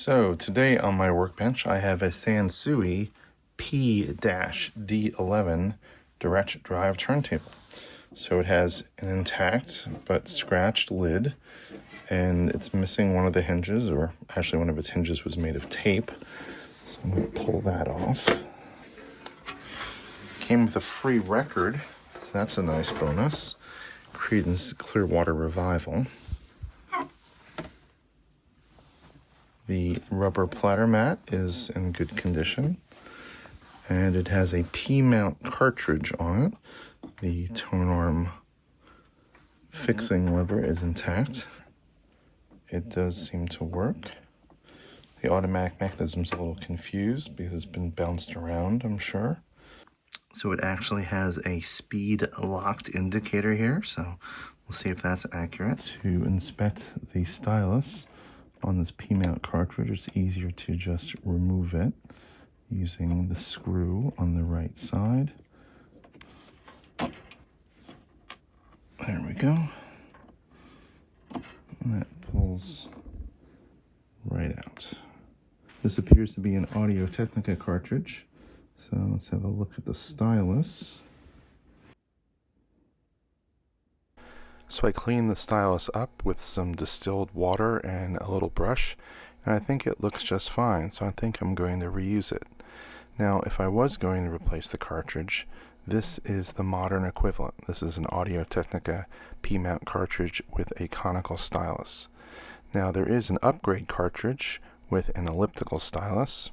So today on my workbench I have a Sansui P-D11 direct drive turntable. So it has an intact but scratched lid, and it's missing one of the hinges, or actually one of its hinges was made of tape. So I'm going to pull that off. Came with a free record, so that's a nice bonus. Creedence Clearwater Revival. The rubber platter mat is in good condition, and it has a P-mount cartridge on it. The tonearm fixing lever is intact. It does seem to work. The automatic mechanism's a little confused because it's been bounced around, I'm sure. So it actually has a speed locked indicator here, so we'll see if that's accurate. To inspect the stylus on this P-mount cartridge, it's easier to just remove it using the screw on the right side. There we go. And that pulls right out. This appears to be an Audio-Technica cartridge. So let's have a look at the stylus. So I cleaned the stylus up with some distilled water and a little brush, and I think it looks just fine, so I think I'm going to reuse it. Now, if I was going to replace the cartridge, this is the modern equivalent. This is an Audio-Technica P-mount cartridge with a conical stylus. Now, there is an upgrade cartridge with an elliptical stylus,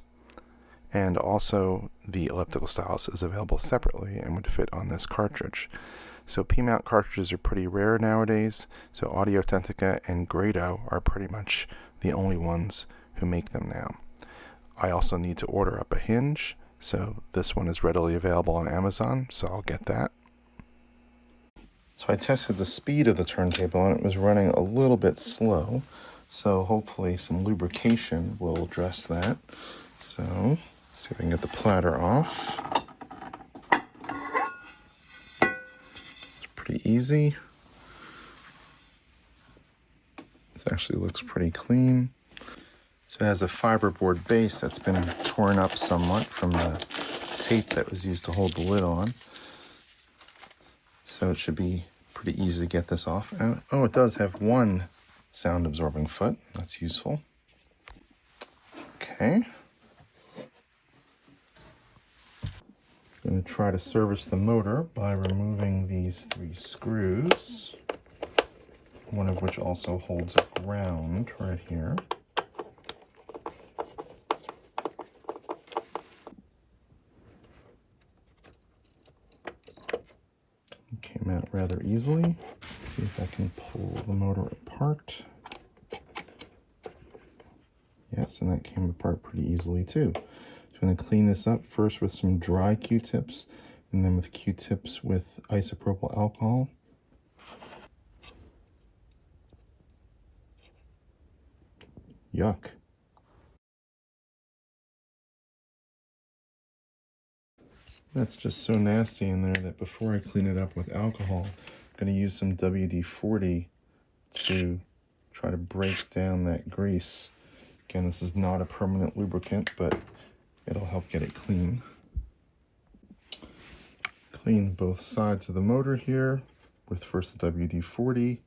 and also the elliptical stylus is available separately and would fit on this cartridge. So P-mount cartridges are pretty rare nowadays, so Audio-Technica and Grado are pretty much the only ones who make them now. I also need to order up a hinge, so this one is readily available on Amazon, so I'll get that. So I tested the speed of the turntable and it was running a little bit slow, so hopefully some lubrication will address that. So, see if I can get the platter off. Pretty easy. This actually looks pretty clean. So it has a fiberboard base that's been torn up somewhat from the tape that was used to hold the lid on. So it should be pretty easy to get this off. And, oh, it does have one sound absorbing foot. That's useful. Okay. I'm going to try to service the motor by removing these 3 screws, one of which also holds a ground right here. It came out rather easily. Let's see if I can pull the motor apart. Yes, and that came apart pretty easily too. I'm going to clean this up first with some dry Q-tips, and then with Q-tips with isopropyl alcohol. Yuck. That's just so nasty in there that before I clean it up with alcohol, I'm going to use some WD-40 to try to break down that grease. Again, this is not a permanent lubricant, but it'll help get it clean. Clean both sides of the motor here with first the WD-40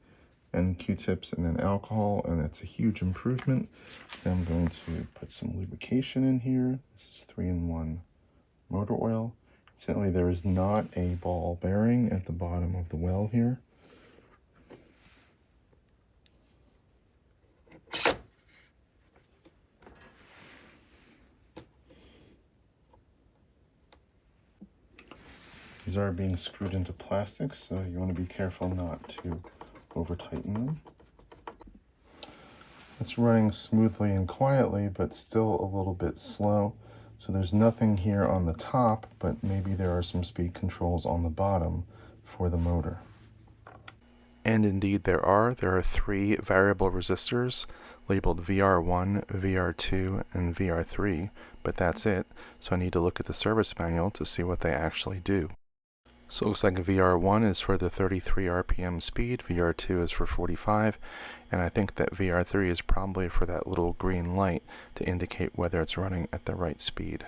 and Q-tips and then alcohol, and that's a huge improvement. So I'm going to put some lubrication in here. This is 3-in-1 motor oil. Incidentally, there is not a ball bearing at the bottom of the well here. These are being screwed into plastic, so you want to be careful not to over-tighten them. It's running smoothly and quietly, but still a little bit slow. So there's nothing here on the top, but maybe there are some speed controls on the bottom for the motor. And indeed there are 3 variable resistors labeled VR1, VR2, and VR3, but that's it. So I need to look at the service manual to see what they actually do. So it looks like VR1 is for the 33 RPM speed, VR2 is for 45, and I think that VR3 is probably for that little green light to indicate whether it's running at the right speed.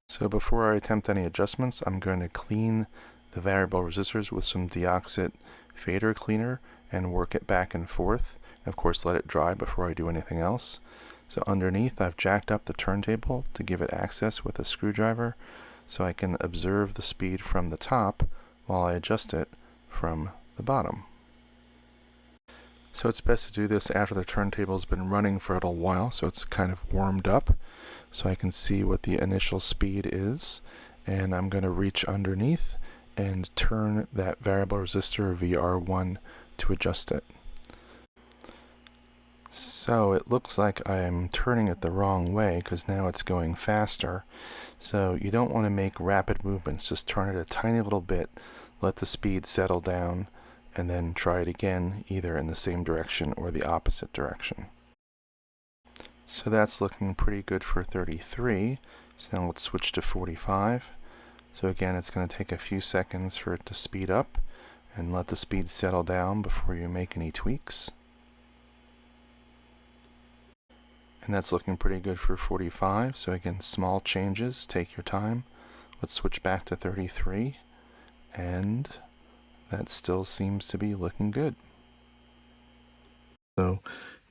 So before I attempt any adjustments, I'm going to clean the variable resistors with some deoxit fader cleaner and work it back and forth. Of course, let it dry before I do anything else. So underneath, I've jacked up the turntable to give it access with a screwdriver so I can observe the speed from the top while I adjust it from the bottom. So it's best to do this after the turntable's been running for a little while, so it's kind of warmed up, so I can see what the initial speed is. And I'm going to reach underneath and turn that variable resistor VR1 to adjust it. So it looks like I'm turning it the wrong way because now it's going faster. So you don't want to make rapid movements, just turn it a tiny little bit, let the speed settle down, and then try it again either in the same direction or the opposite direction. So that's looking pretty good for 33. So now let's switch to 45. So again, it's going to take a few seconds for it to speed up and let the speed settle down before you make any tweaks. And that's looking pretty good for 45. So again, small changes, take your time. Let's switch back to 33, and that still seems to be looking good. So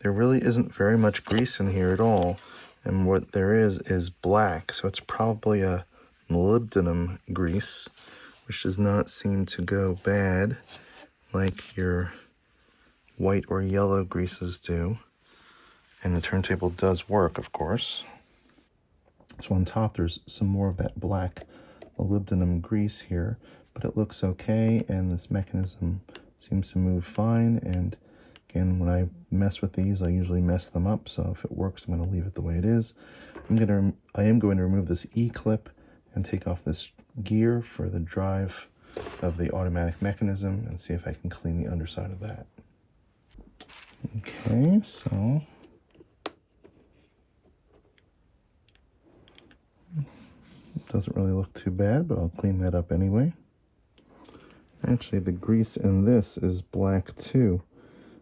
there really isn't very much grease in here at all, and what there is black, so it's probably a molybdenum grease, which does not seem to go bad like your white or yellow greases do. And the turntable does work, of course. So on top there's some more of that black molybdenum grease here, but it looks okay, and this mechanism seems to move fine. And again, when I mess with these, I usually mess them up, so if it works, I'm going to leave it the way it is. I am going to remove this E-clip and take off this gear for the drive of the automatic mechanism and see if I can clean the underside of that. Okay, so doesn't really look too bad, but I'll clean that up anyway. Actually, the grease in this is black too.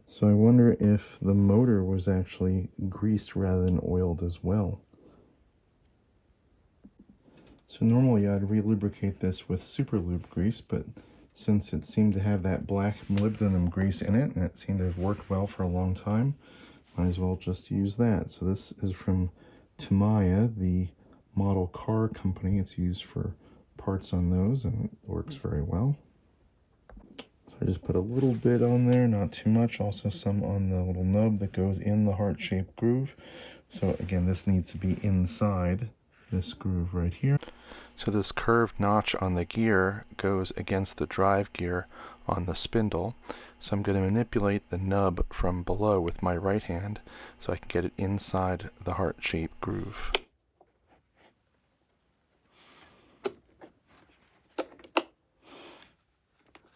So I wonder if the motor was actually greased rather than oiled as well. So normally I'd re-lubricate this with super lube grease, but since it seemed to have that black molybdenum grease in it, and it seemed to have worked well for a long time, might as well just use that. So this is from Tamiya, the model car company. It's used for parts on those, and it works very well. So I just put a little bit on there, not too much. Also some on the little nub that goes in the heart-shaped groove. So again, this needs to be inside this groove right here. So this curved notch on the gear goes against the drive gear on the spindle. So I'm going to manipulate the nub from below with my right hand so I can get it inside the heart-shaped groove.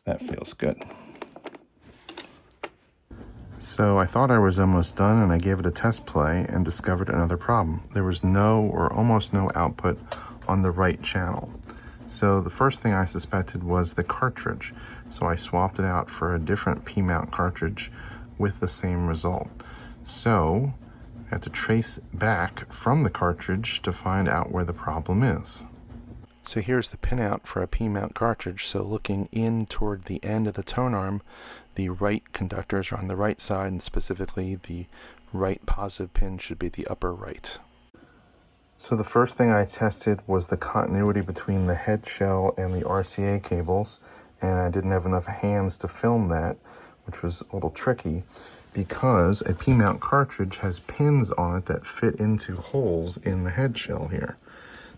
That feels good. So I thought I was almost done, and I gave it a test play and discovered another problem. There was no or almost no output on the right channel. So the first thing I suspected was the cartridge. So I swapped it out for a different P-mount cartridge with the same result. So I have to trace back from the cartridge to find out where the problem is. So here's the pinout for a P-mount cartridge. So looking in toward the end of the tone arm, the right conductors are on the right side, and specifically the right positive pin should be the upper right. So the first thing I tested was the continuity between the head shell and the RCA cables, and I didn't have enough hands to film that, which was a little tricky because a P-mount cartridge has pins on it that fit into holes in the head shell here.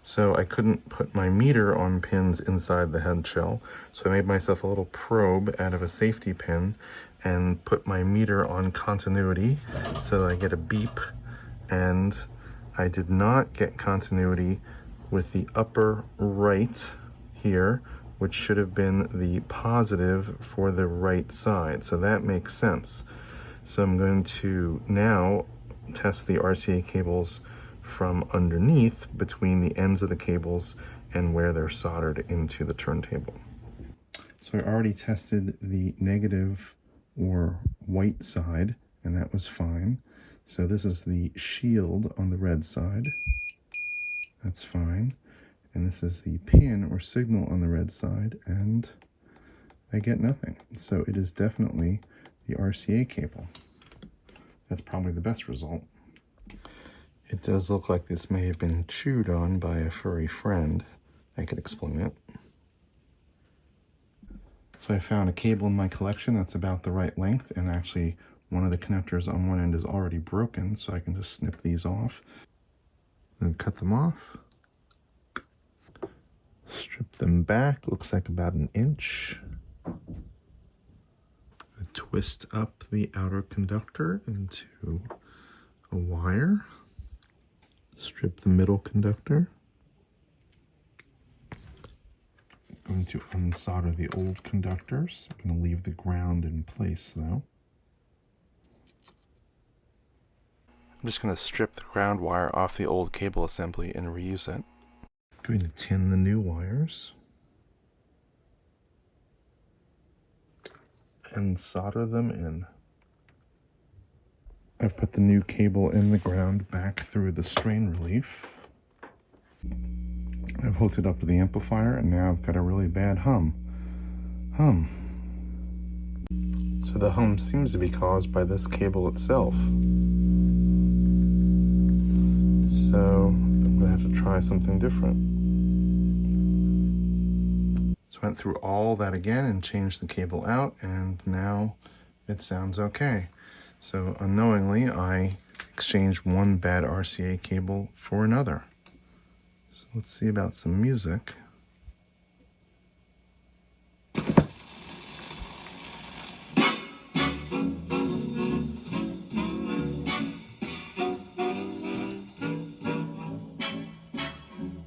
So I couldn't put my meter on pins inside the head shell, so I made myself a little probe out of a safety pin and put my meter on continuity so that I get a beep, and I did not get continuity with the upper right here, which should have been the positive for the right side. So that makes sense. So I'm going to now test the RCA cables from underneath between the ends of the cables and where they're soldered into the turntable. So I already tested the negative or white side, and that was fine. So this is the shield on the red side. That's fine. And this is the pin or signal on the red side, and I get nothing. So it is definitely the RCA cable. That's probably the best result. It does look like this may have been chewed on by a furry friend. I could explain it. So I found a cable in my collection that's about the right length, and actually one of the connectors on one end is already broken, so I can just snip these off and cut them off. Strip them back, looks like about an inch. Twist up the outer conductor into a wire. Strip the middle conductor. I'm going to unsolder the old conductors. I'm going to leave the ground in place though. I'm just going to strip the ground wire off the old cable assembly and reuse it. I'm going to tin the new wires and solder them in. I've put the new cable in the ground back through the strain relief. I've hooked it up to the amplifier, and now I've got a really bad hum. So the hum seems to be caused by this cable itself. So I'm going to have to try something different. So I went through all that again and changed the cable out, and now it sounds okay. So unknowingly, I exchanged one bad RCA cable for another. So let's see about some music.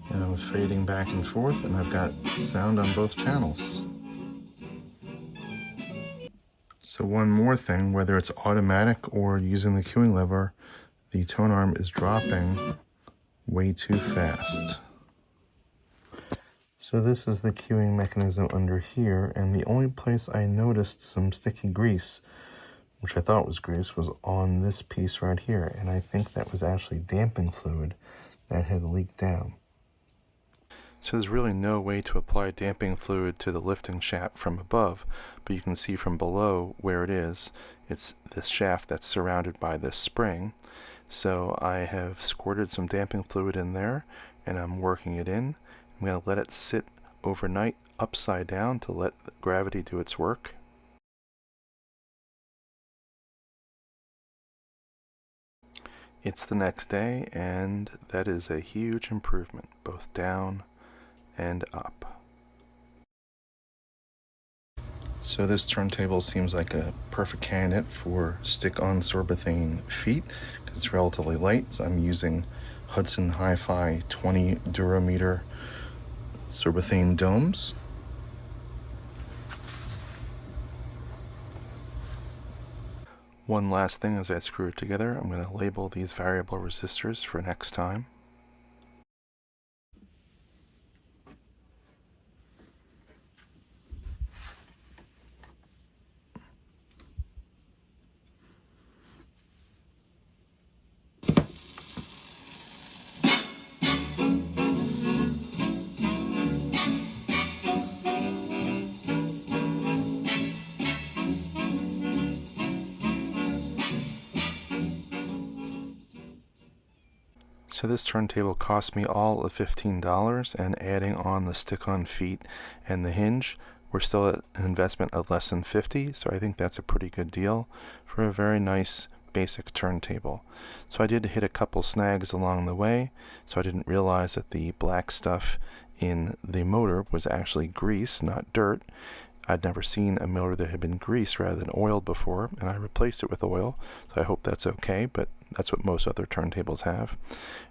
And I'm fading back and forth, and I've got sound on both channels. So one more thing, whether it's automatic or using the cueing lever, the tone arm is dropping way too fast. So this is the cueing mechanism under here, and the only place I noticed some sticky grease, which I thought was grease, was on this piece right here, and I think that was actually damping fluid that had leaked down. So there's really no way to apply damping fluid to the lifting shaft from above, but you can see from below where it is. It's this shaft that's surrounded by this spring. So I have squirted some damping fluid in there, and I'm working it in. I'm going to let it sit overnight upside down to let gravity do its work. It's the next day, and that is a huge improvement, both down and up. So this turntable seems like a perfect candidate for stick-on sorbethane feet because it's relatively light. So I'm using Hudson Hi-Fi 20 Durometer sorbethane domes. One last thing as I screw it together, I'm going to label these variable resistors for next time. So this turntable cost me all of $15, and adding on the stick-on feet and the hinge, we're still at an investment of less than $50, so I think that's a pretty good deal for a very nice basic turntable. So I did hit a couple snags along the way, so I didn't realize that the black stuff in the motor was actually grease, not dirt. I'd never seen a motor that had been greased rather than oiled before, and I replaced it with oil, so I hope that's okay, but that's what most other turntables have.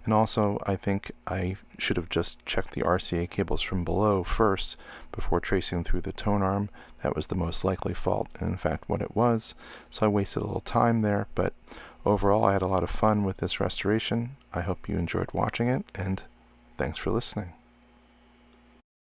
And also, I think I should have just checked the RCA cables from below first before tracing through the tone arm. That was the most likely fault, and in fact what it was. So I wasted a little time there, but overall I had a lot of fun with this restoration. I hope you enjoyed watching it, and thanks for listening.